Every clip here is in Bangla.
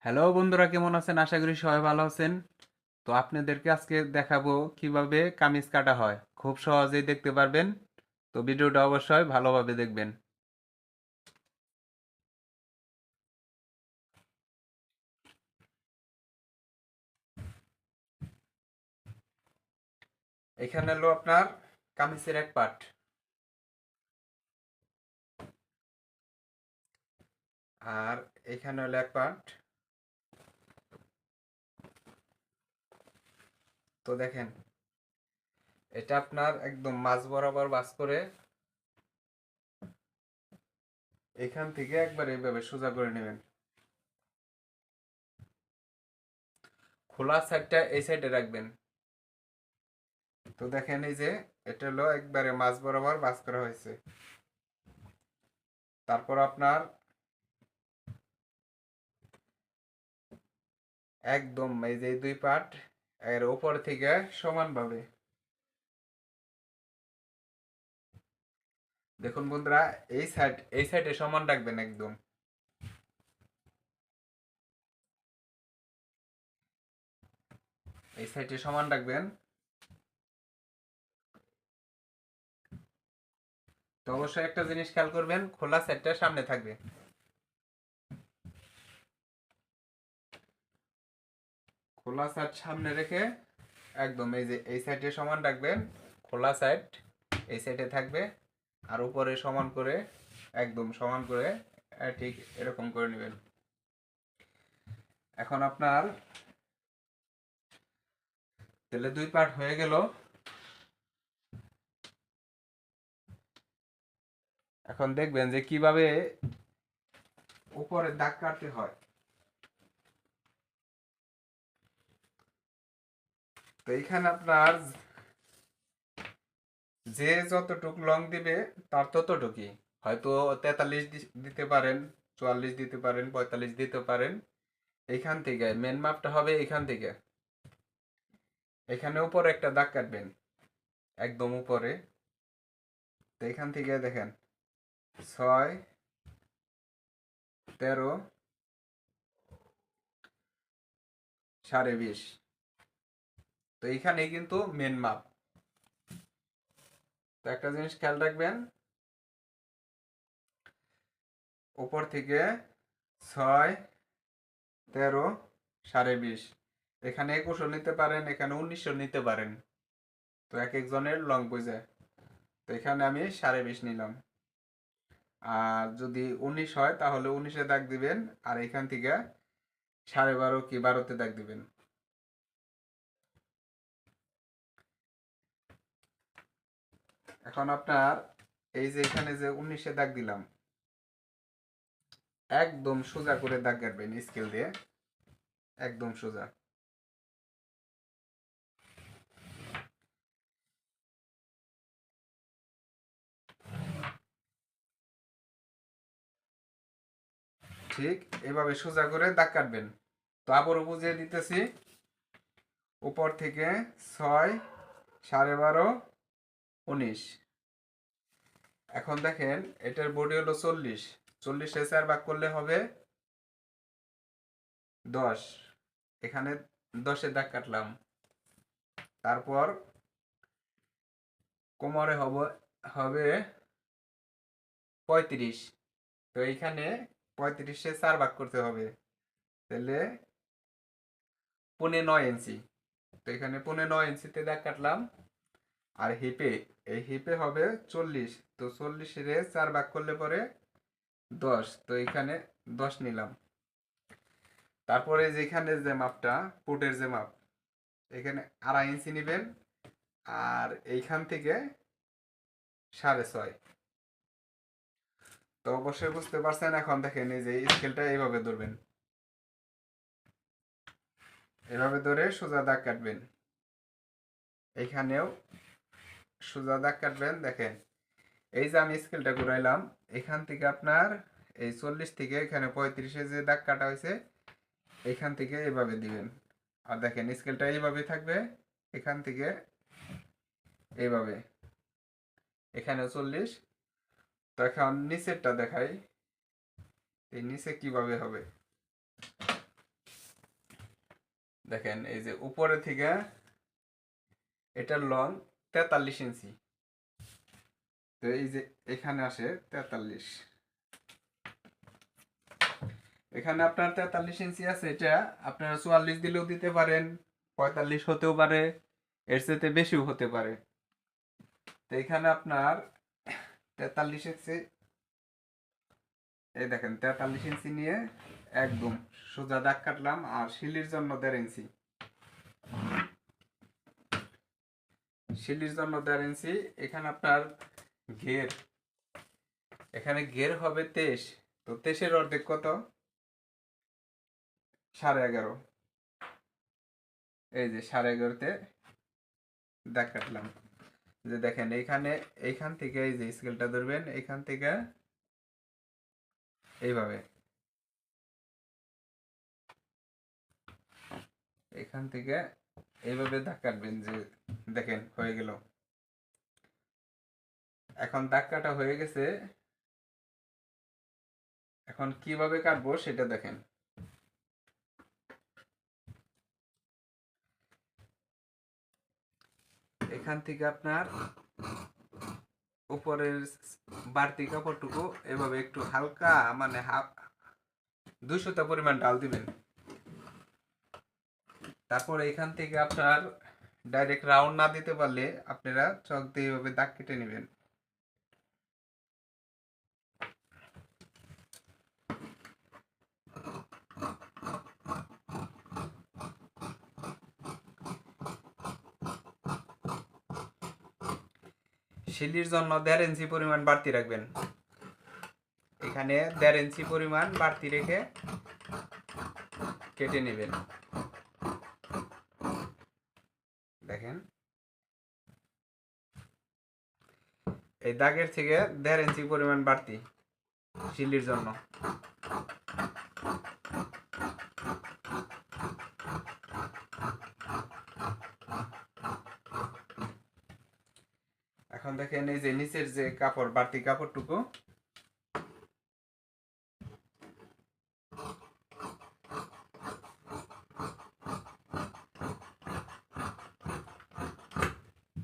হ্যালো বন্ধুরা, কেমন আছেন? আশা করি সবাই ভালো আছেন। তো আপনাদেরকে আজকে দেখাবো কিভাবে কামিজ কাটা হয়, খুব সহজেই দেখতে পারবেন। তো ভিডিওটা অবশ্যই ভালোভাবে দেখবেন। এখানে হলো আপনার কামিজের এক পার্ট, আর এখানে হলো এক পার্ট। তো দেখেন, এটা আপনার একদম মাঝ বরাবর ভাঁজ করে এখান থেকে একবার এইভাবে সোজা করে নেবেন। খোলা সাইডটা এই সাইডে রাখবেন। তো দেখেন, এই যে এটা হলো একবারে মাঝ বরাবর ভাঁজ করা হয়েছে। তারপর আপনার একদম এই যে দুই পার্ট এর উপর থেকে সমানভাবে দেখুন বন্ধুরা, এই সাইডে সমান রাখবেন একদম। এই সাইডে সমান রাখবেন। তো অবশ্যই একটা জিনিস খেয়াল করবেন, খোলা সাইডটা সামনে থাকবে। খোলা সাইড সামনে রেখে একদম এই যে এই সাইডে সমান রাখবেন। খোলা সাইড এই সাইডে থাকবে, আর উপরে সমান করে একদম সমান করে ঠিক এরকম করে নেবেন। এখন আপনার তাহলে দুই পার্ট হয়ে গেল। এখন দেখবেন যে কিভাবে উপরে দাগ কাটতে হয়। তো এইখানে আপনার যে যতটুক লং দিবে তার ততটুকুই, হয়তো 43 দিতে পারেন, 44 দিতে পারেন, 45 দিতে পারেন। এইখান থেকে মেন মাপটা হবে এইখান থেকে। এখানে উপরে একটা দাগ কাটবেন, একদম উপরে। তো এখান থেকে দেখেন 6, 13, 20.5। তো এইখানেই কিন্তু মেন মাপ। তো একটা জিনিস খেয়াল রাখবেন, উপর থেকে 6, 13, 20.5। এখানে 21 নিতে পারেন, এখানে 19 নিতে পারেন। তো এক একজনের লং বুঝে। তো এখানে আমি 20.5 নিলাম। আর যদি 19 হয় তাহলে 19-এ দাগ দিবেন, আর এখান থেকে 12.5 কি 12-তে দাগ দিবেন। এখন আপনার এই যে এখানে যে 19-এ দাগ দিলাম, একদম সোজা করে দাগ কাটবেন স্কেল দিয়ে, একদম সোজা। ঠিক এভাবে সোজা করে দাগ কাটবেন। তো আবারও বুঝিয়ে দিতেছি, উপর থেকে 6, 12.5, 19। এখন দেখেন, এটার বডি হলো 40, 40-এ 4 ভাগ করলে হবে 10। এখানে 10-এ দাগ কাটলাম। তারপর কোমরে হবে 35। তো এইখানে 35-এ 4 ভাগ করতে হবে, তাহলে 9.5 ইঞ্চি। তো এখানে 9.5 ইঞ্চিতে দাগ কাটলাম। আর হিপে, এই হিপে হবে 40। তো 40-এর 4 ভাগ করলে পরে 10। তো এখানে 10 নিলাম। তারপরে যেখানে যে মাপটা, ফুটের যে মাপ, এখানে 2.5 ইঞ্চি নেবেন। আর এইখান থেকে 6.5। তো অবশ্যই বুঝতে পারছেন। এখন দেখেন, এই যে স্কেলটা এইভাবে ধরবেন, এভাবে ধরে সোজা দাগ কাটবেন। এইখানেও সোজা দাগ কাটবেন। দেখেন, এই যে আমি স্কেলটা ঘুরাইলাম, এখান থেকে আপনার এই 40 থেকে এখানে 35-এ যে দাগ কাটা হয়েছে, এখান থেকে এইভাবে দিবেন। আর দেখেন স্কেলটা এইভাবে থাকবে, এখান থেকে এইভাবে, এখানে 40। তো এখন নিচেরটা দেখাই, এই নিচে কিভাবে হবে। দেখেন এই যে উপরে থেকে এটার লং 43 ইঞ্চি। তো এই যে এখানে আসে 43, এখানে আপনার 43 ইঞ্চি আছে, এটা আপনারা 44 দিলেও দিতে পারেন, 45 হতেও পারে, এর চেয়ে বেশিও হতে পারে। তো এখানে আপনার 43 ইঞ্চি, এই দেখেন 43 ইঞ্চি নিয়ে একদম সোজা দাগ কাটলাম। আর শিলির জন্য 1.5 ইঞ্চি, শিলির জন্য 1.5 ইঞ্চি। এখানে আপনার ঘের, এখানে ঘের হবে 23, তো 23-এর অর্ধেক কত? 11.5। এই যে 11.5-তে দাগ কাটলাম। যে দেখেন এইখানে, এইখান থেকে এই যে স্কেলটা ধরবেন, এইখান থেকে এইভাবে, এখান থেকে এইভাবে দাগ কাটবেন। যে দেখেন হয়ে গেল। এখন দাগ কাটা হয়ে গেছে, এখন কিভাবে কাটবো সেটা দেখেন। এখান থেকে আপনার উপরের বাড়তি কাপড়টুকু এভাবে একটু হালকা, মানে 200 পরিমাণ ডাল দিবেন। তারপর এখান থেকে আপনার ডাইরেক্ট রাউন্ড না দিতে পারলে আপনারা চক দিয়ে এভাবে দাগ কেটে নেবেন। শিলির জন্য 1.5 ইঞ্চি পরিমাণ বাড়তি রাখবেন। এখানে 1.5 ইঞ্চি পরিমাণ বাড়তি রেখে কেটে নেবেন। দেখেন এই দাগের থেকে 1.5 ইঞ্চি পরিমাণ বাড়তি শিলির জন্য। এখন দেখেন এই যে নিচের যে কাপড়, বাড়তি কাপড়টুকু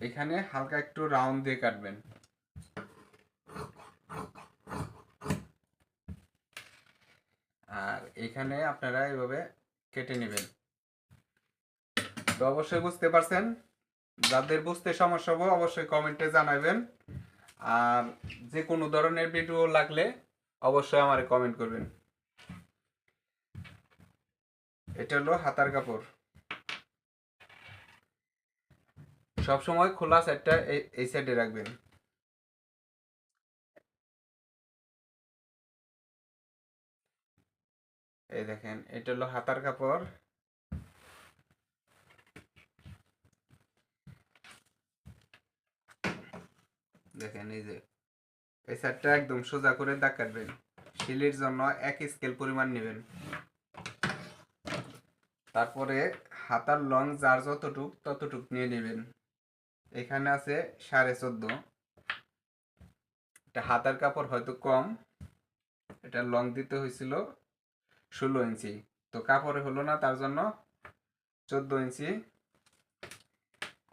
এখানে হালকা একটু রাউন্ড দিয়ে কাটবেন। আর এখানে আপনারা এইভাবে কেটে নেবেন। তো অবশ্যই বুঝতে পারছেন। যাদের বুঝতে সমস্যা হবে অবশ্যই কমেন্টে জানাবেন। আর যে কোনো ধরনের ভিডিও লাগলে অবশ্যই আমারে কমেন্ট করবেন। এটা হলো হাতার কাপড়। সবসময় খোলা সাইডটা এই সাইডে রাখবেন। এই দেখেন এটা হলো হাতার কাপড়। দেখেন এই যে এই সাইডটা একদম সোজা করে দাগ কাটবেন। শিলির জন্য 1 স্কেল পরিমাণ নেবেন। তারপরে হাতার লং যার যতটুক ততটুক নিয়ে নেবেন। এখানে আছে 14.5। এটা হাতার কাপড় হয়তো কম, এটা লং দিতে হয়েছিল 16 ইঞ্চি, তো কাপড়ে হলো না, তার জন্য 14 ইঞ্চি।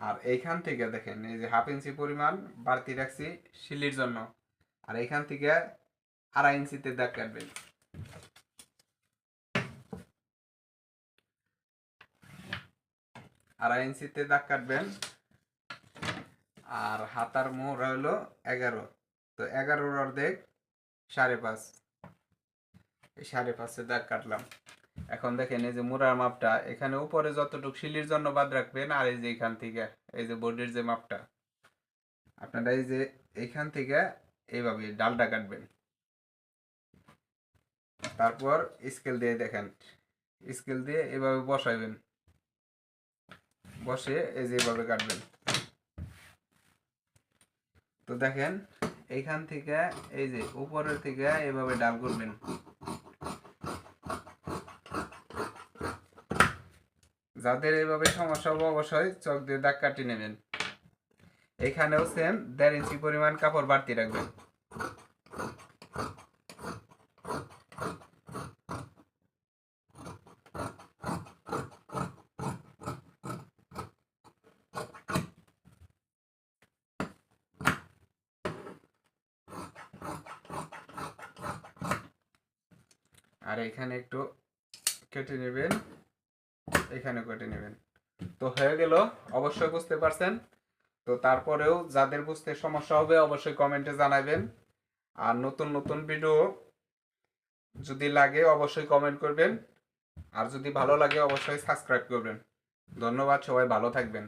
আর এইখান থেকে দেখেন এই যে 1/2 ইঞ্চি পরিমাণ বাড়তি রাখছি শিলির জন্য। আর এইখান থেকে 2.5 ইঞ্চিতে দাগ কাটবেন। আড়াই ইঞ্চিতে দাগ কাটবেন। আর হাতার মোহরা হলো 11, তো 11-র অর্ধেক 5.5, এই 5.5-এ দাগ কাটলাম। এখন দেখেন এই যে মোড়ার মাপটা, এখানে উপরে যতটুক শিলির জন্য বাদ রাখবেন, আর এই যে এখান থেকে এই যে বডির যে মাপটা আপনারা এই যে এইখান থেকে এইভাবে ডালটা কাটবেন। তারপর স্কেল দিয়ে দেখেন, স্কেল দিয়ে এভাবে বসাইবেন, বসে এই যে এভাবে কাটবেন। তো দেখেন এইখান থেকে এই যে উপরের থেকে এভাবে ডাল করবেন। যাদের এইভাবে সমস্যা হবে অবশ্যই চক দিয়ে দাগ কাটিয়ে নেবেন। এখানেও সেম 1.5 ইঞ্চি পরিমাণ কাপড় বাড়তি রাখবেন। আর এখানে একটু কেটে নেবেন, এখানে কেটে নেবেন। তো হয়ে গেল, অবশ্যই বুঝতে পারছেন। তো তারপরেও যাদের বুঝতে সমস্যা হবে অবশ্যই কমেন্টে জানাবেন। আর নতুন নতুন ভিডিও যদি লাগে অবশ্যই কমেন্ট করবেন। আর যদি ভালো লাগে অবশ্যই সাবস্ক্রাইব করবেন। ধন্যবাদ, সবাই ভালো থাকবেন।